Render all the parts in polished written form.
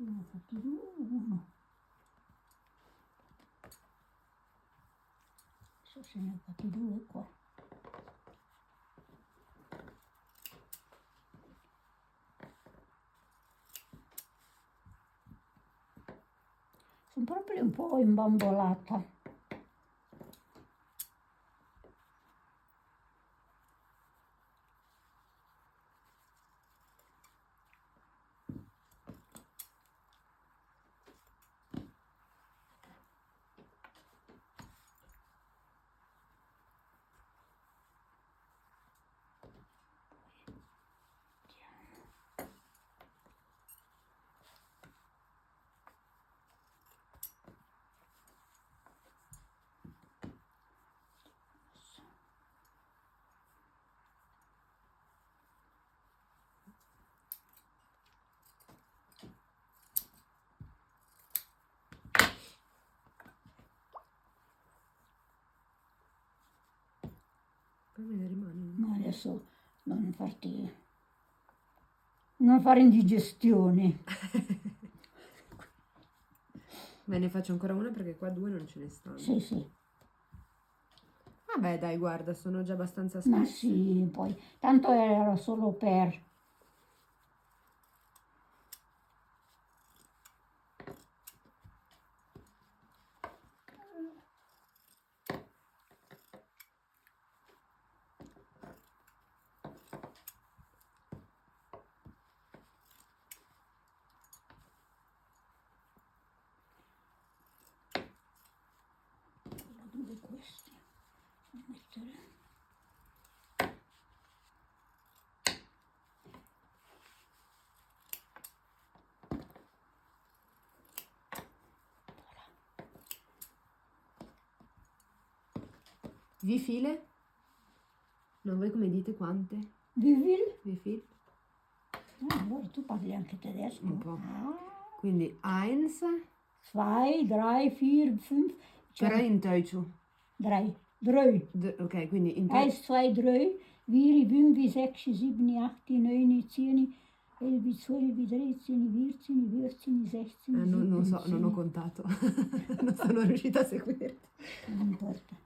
Ne ho fatti uno. So se ne ho fatti due qua. Sono proprio un po' imbambolata. Poi me ne rimane. Ma adesso non fare indigestioni. Me ne faccio ancora una perché qua due non ce ne stanno. Sì, sì. Vabbè, dai, guarda, sono già abbastanza Ma spesse. sì, poi tanto era solo per... Dove questi? Devo mettere... V-file? Non voi come dite quante? Wie viel? V-file? Allora tu parli anche tedesco? Un po'. Ah, Quindi 1, 2, 3, 4, 5... però in Deutsche. 3. 3. Ok, quindi in 1, 2, 3, 4, 5, 6, 7, 8, 9, 10, 11, 12, 13, 14, 15, 16, non so, 17. non ho contato. Non sono riuscita a seguirti. Non importa.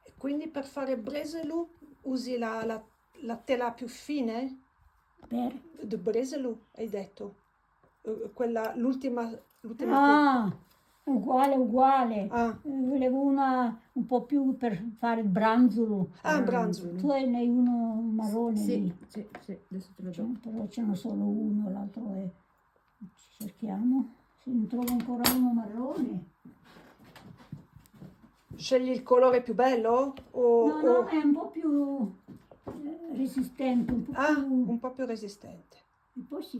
E quindi per fare Breselu usi la tela più fine? Per? Di Breselu, hai detto? L'ultima tela. Ah, uguale. Ah. Volevo una un po' più per fare il branzolo. Ah, Branzolo. Tu ne hai uno marrone Sì, lì. sì, adesso te lo do. Però ce n'è solo uno, l'altro è... Cerchiamo. Se ne trovo ancora uno marrone. Scegli il colore più bello? No, è un po' più resistente, un po' Ah, più... un po' più resistente. E poi si